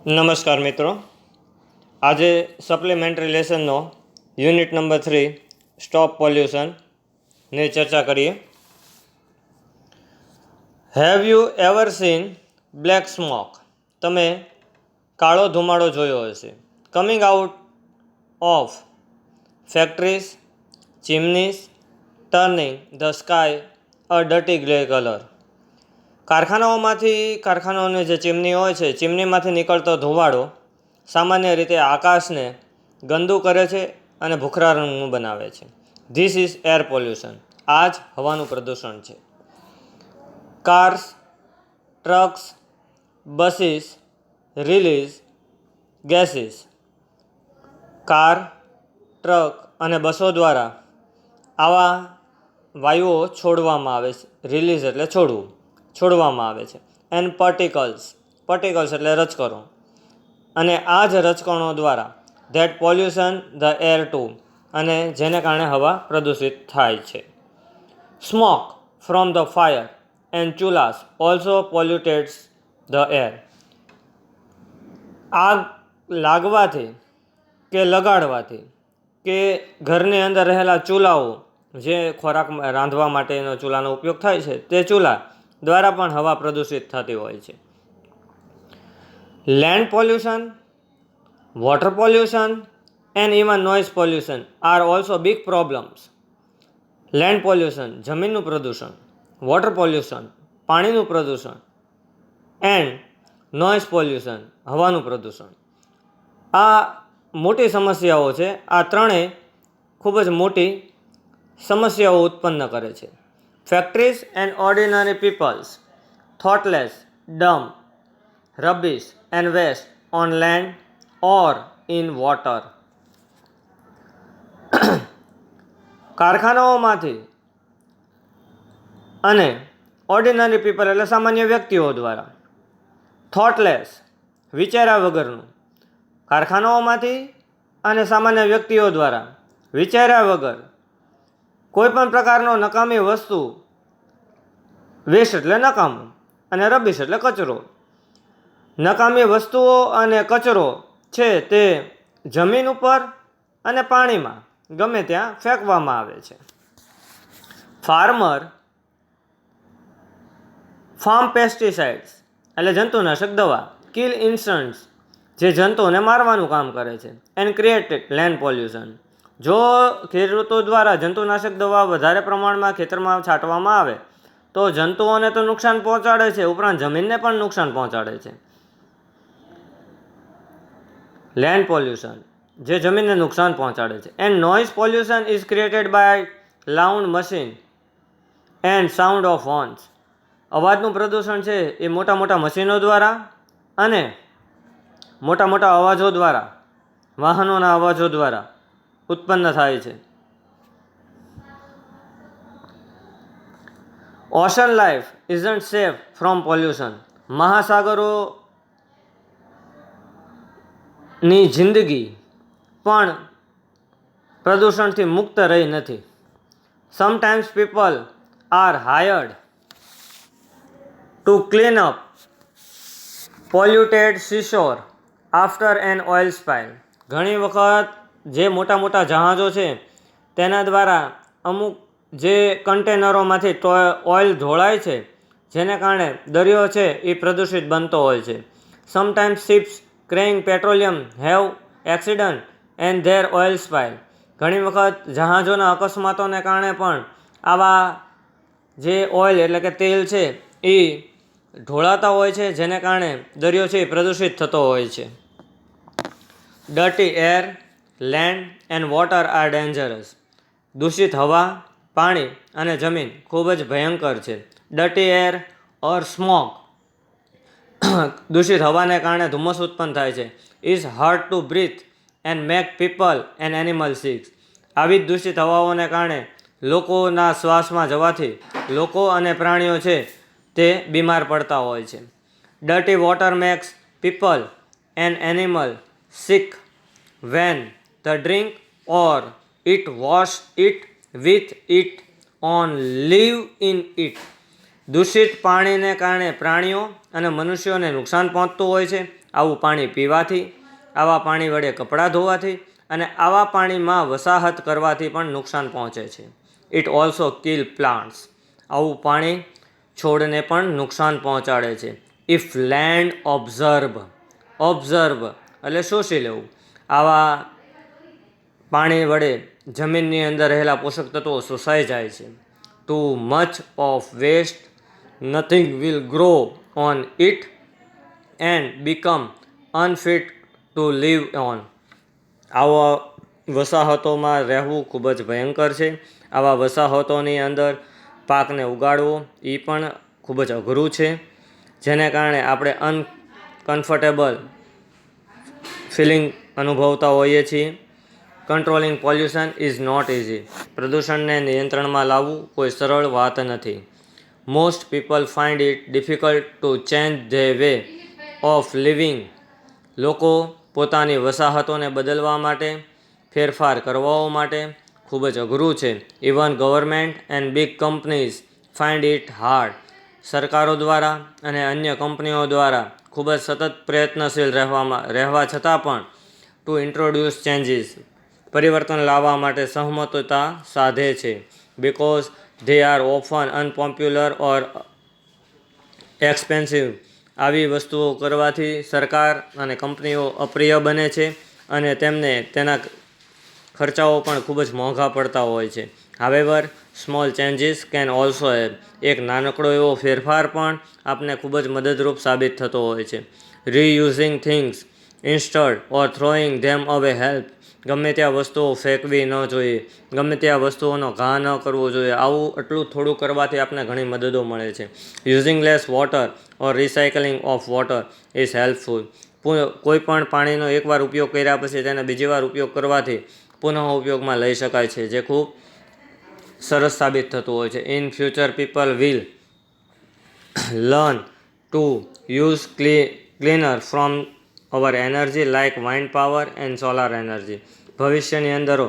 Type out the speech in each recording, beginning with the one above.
નમસ્કાર મિત્રો, આજે સપ્લિમેન્ટરી લેસનનો યુનિટ નંબર 3 સ્ટોપ પોલ્યુશનની ચર્ચા કરીએ. Have you ever seen black smoke? તમે કાળો ધુમાડો જોયો હશે. Coming out of factories, chimneys, turning the sky a dirty grey colour. કારખાનાઓની જે ચીમની હોય છે, ચીમનીમાંથી નીકળતો ધુમાડો સામાન્ય રીતે આકાશને ગંદુ કરે છે અને ભૂખરા રંગનું બનાવે છે. This is air pollution. આ જ હવાનું પ્રદૂષણ છે. Cars, trucks, buses release gases. Car, truck અને બસો દ્વારા આવા વાયુઓ છોડવામાં આવે છે. રિલીઝ એટલે છોડવામાં આવે છે. એન્ડ પાર્ટિકલ્સ એટલે રજકણો. અને આ જ રજકણો દ્વારા that pollution the air too, અને જેને કારણે હવા પ્રદૂષિત થાય છે. Smoke from the fire and chulhas also pollutes the air. આગ લાગવાથી કે લગાડવાથી કે ઘરની અંદર રહેલા ચૂલાઓ, જે ખોરાક રાંધવા માટેનો ચૂલાનો ઉપયોગ થાય છે, તે ચૂલા દ્વારા પણ હવા પ્રદૂષિત થતી હોય છે. Land pollution, water pollution and even noise pollution are also big problems. Land pollution જમીનનું પ્રદૂષણ, વોટર પોલ્યુશન પાણીનું પ્રદૂષણ, એન્ડ નોઇઝ પોલ્યુશન હવાનું પ્રદૂષણ. આ મોટી સમસ્યાઓ છે. આ ત્રણેય ખૂબ જ મોટી સમસ્યાઓ ઉત્પન્ન કરે છે. Factories and ordinary peoples thoughtless dump rubbish and waste on land or in water. કારખાનાઓમાંથી અને ઓર્ડિનરી પીપલ એટલે સામાન્ય વ્યક્તિઓ દ્વારા, થોટલેસ વિચાર્યા વગરનું, કારખાનાઓમાંથી અને સામાન્ય વ્યક્તિઓ દ્વારા વિચાર્યા વગર કોઈ પણ પ્રકારનો નકામી વસ્તુ, વેસ્ટ એટલે નકામું અને રબીશ એટલે કચરો, નકામી વસ્તુઓ અને કચરો છે તે જમીન ઉપર અને પાણીમાં ગમે ત્યાં ફેંકવામાં આવે છે. ફાર્મ પેસ્ટિસાઇડ્સ એટલે જંતુનાશક દવા, કિલ ઇન્સેક્ટ્સ જે જંતુઓને મારવાનું કામ કરે છે. And created land pollution. જો ખેડૂતો દ્વારા જંતુનાશક દવા વધારે પ્રમાણમાં ખેતરમાં છાંટવામાં આવે તો જંતુઓને તો નુકસાન પહોંચાડે છે, ઉપરાંત જમીનને પણ નુકસાન પહોંચાડે છે. લેન્ડ પોલ્યુશન જે જમીનને નુકસાન પહોંચાડે છે. And noise pollution is created by loud machine and sound of horns. અવાજનું પ્રદૂષણ છે એ મોટા મોટા મશીનો દ્વારા અને મોટા મોટા અવાજો દ્વારા, વાહનોના અવાજો દ્વારા ઉત્પન્ન થાય છે. Ocean life isn't safe from pollution. મહાસાગરોની જિંદગી પણ પ્રદૂષણથી મુક્ત રહી નથી. Sometimes people are hired to clean up polluted seashore after an oil spill. ઘણી વખત જે મોટા મોટા જહાજો છે તેના દ્વારા અમુક જે કન્ટેનરોમાંથી ઓઇલ ઢોળાય છે, જેને કારણે દરિયો છે એ પ્રદૂષિત બનતો હોય છે. Sometimes ships carrying petroleum have accident and their oil spill. ઘણી વખત જહાજોના અકસ્માતોને કારણે પણ આવા જે ઓઇલ એટલે કે તેલ છે એ ઢોળાતા હોય છે, જેને કારણે દરિયો છે એ પ્રદૂષિત થતો હોય છે. Dirty air, land and water are dangerous. દૂષિત હવા, પાણી અને જમીન ખૂબ જ ભયંકર છે. ડર્ટી એર ઓર સ્મોક, દૂષિત હવાને કારણે ધુમ્મસ ઉત્પન્ન થાય છે. Is hard to breathe and make people and animal sick. આવી જ દૂષિત હવાઓને કારણે લોકોના શ્વાસમાં જવાથી લોકો અને પ્રાણીઓ છે તે બીમાર પડતા હોય છે. Dirty water makes people and animal sick when the drink or it wash it with it on live in it. દૂષિત પાણીને કારણે પ્રાણીઓ અને મનુષ્યોને નુકસાન પહોંચતું હોય છે. આવું પાણી પીવાથી, આવા પાણી વડે કપડાં ધોવાથી અને આવા પાણીમાં વસાહત કરવાથી પણ નુકસાન પહોંચે છે. It also kill plants. આવું પાણી છોડને પણ નુકસાન પહોંચાડે છે. ઇફ લેન્ડ ઓબ્ઝર્વ એટલે શોષી લેવું. આવા પાણી વડે જમીનની અંદર રહેલા પોષક તત્વો શોષાઈ જાય છે. Too much of waste, nothing will grow on it and become unfit to live on. આવા વસાહતોમાં રહેવું ખૂબ જ ભયંકર છે. આવા વસાહતોની અંદર પાકને ઉગાડવો એ પણ ખૂબ જ અઘરું છે, જેને કારણે આપણે અનકમ્ફર્ટેબલ ફિલિંગ અનુભવતા હોઈએ છીએ. Controlling pollution is not easy. પ્રદૂષણને નિયંત્રણમાં લાવવું કોઈ સરળ વાત નથી. Most people find it difficult to change their way of living. લોકો પોતાની વસાહતોને બદલવા માટે, ફેરફાર કરવા માટે ખૂબ જ અઘરું છે. Even government and big companies find it hard. સરકારો દ્વારા અને અન્ય કંપનીઓ દ્વારા ખૂબ જ સતત પ્રયત્નશીલ રહેવા છતાં પણ ટુ ઇન્ટ્રોડ્યુસ ચેન્જીસ, પરિવર્તન લાવવા માટે સહમતતા સાધે છે. Because they are often અનપોપ્યુલર or expensive. આવી વસ્તુઓ કરવાથી સરકાર અને કંપનીઓ અપ્રિય બને છે અને તેમને તેના ખર્ચાઓ પણ ખૂબ જ મોંઘા પડતા હોય છે. However small changes can also help. એક નાનકડો એવો ફેરફાર પણ આપને ખૂબ જ મદદરૂપ સાબિત થતો હોય છે. રીયુઝિંગ થિંગ્સ ઇન્સ્ટડ ઓર થ્રોઈંગ ધેમ અવે હેલ્પ. ગમે ત્યાં વસ્તુઓ ફેંકવી ન જોઈએ, ગમે ત્યાં વસ્તુઓનો ઘા ન કરવો જોઈએ. આવું એટલું થોડું કરવાથી આપણને ઘણી મદદો મળે છે. Using less water or recycling of water is helpful. કોઈ પણ પાણીનો એકવાર ઉપયોગ કર્યા પછી તેને બીજી વાર ઉપયોગ કરવાથી પુનઃ ઉપયોગમાં લઈ શકાય છે, જે ખૂબ સરસ સાબિત થતું હોય છે. In future people will learn to use cleaner from hour energy like wind power and solar energy. ભવિષ્યની અંદર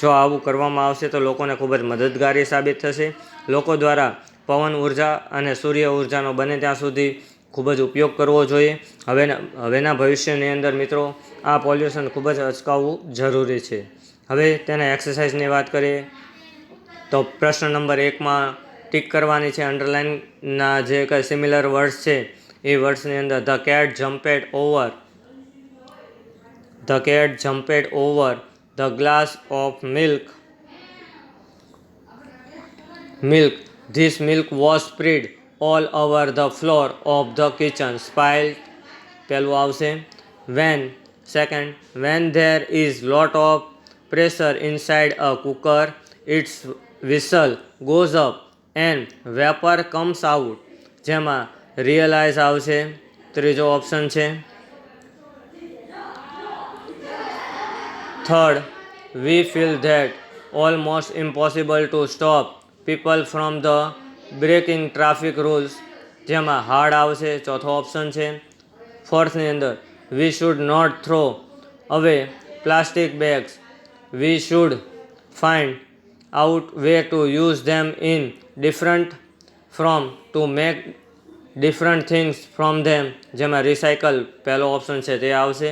જો આવું કરવામાં આવશે તો લોકોને ખૂબ જ મદદગારી સાબિત થશે. લોકો દ્વારા પવન ઉર્જા અને સૂર્ય ઉર્જાનો બને ત્યાં સુધી ખૂબ જ ઉપયોગ કરવો જોઈએ. હવેના ભવિષ્યની અંદર મિત્રો આ પોલ્યુશન ખૂબ જ અટકાવવું જરૂરી છે. હવે તેના એક્સરસાઇઝની વાત કરીએ તો પ્રશ્ન નંબર 1માં ટીક કરવાની છે. અંડરલાઇનના જે કંઈ સિમિલર વર્ડ્સ છે એ વર્ડ્સની અંદર the cat jumped over the glass of milk. This milk was spread all over the floor of the kitchen. Spilled પહેલું આવશે. When there is lot of pressure inside a cooker, it's whistle goes up and vapor comes out. જેમાં realise આવશે. ત્રીજો option છે. Third, we feel that almost impossible to stop people from the breaking traffic rules. જેમાં hard આવશે. ચોથો option છે. ફોર્થની અંદર we should not throw away plastic bags. We should find out way to use them in to make different things from them. જેમાં recycle પહેલો option છે તે આવશે.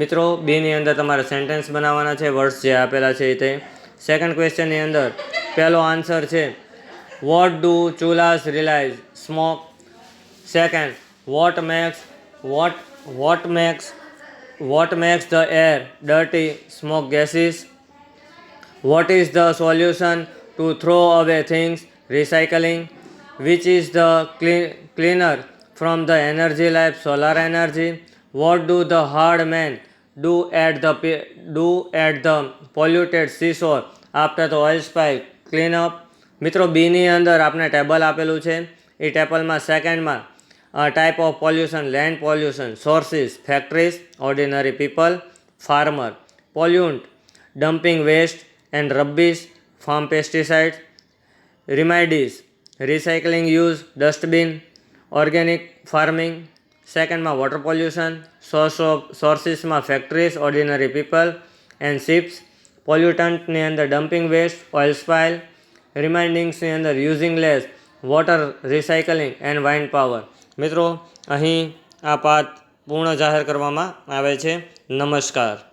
મિત્રો બીની અંદર તમારે સેન્ટેન્સ બનાવવાના છે, વર્ડ્સ જે આપેલા છે તે. સેકન્ડ ક્વેશ્ચનની અંદર પહેલો આન્સર છે what do chulhas realise smoke. Second, what makes the air dirty? Smoke gases. What is the solution to throw away things? Recycling. Which is the cleaner from the energy life? Solar energy. What do the hard men do at the polluted seashore after the oil spill cleanup? મિત્રો બીની અંદર આપણે table આપેલું છે. એ ટેબલમાં સેકન્ડમાં type of pollution, land pollution, sources, factories, ordinary people, farmer, pollutant, dumping waste and rubbish, farm pesticides, remedies, recycling use, dustbin, organic farming. સેકન્ડમાં વોટર પોલ્યુશન, સોર્સિસમાં factories, ordinary people and ships. પોલ્યુટન્ટની અંદર dumping waste, oil spill. રિમાઇન્ડિંગ્સની અંદર using less, water recycling and wind power. મિત્રો અહીં આ પાઠ પૂર્ણ જાહેર કરવામાં આવે છે. નમસ્કાર.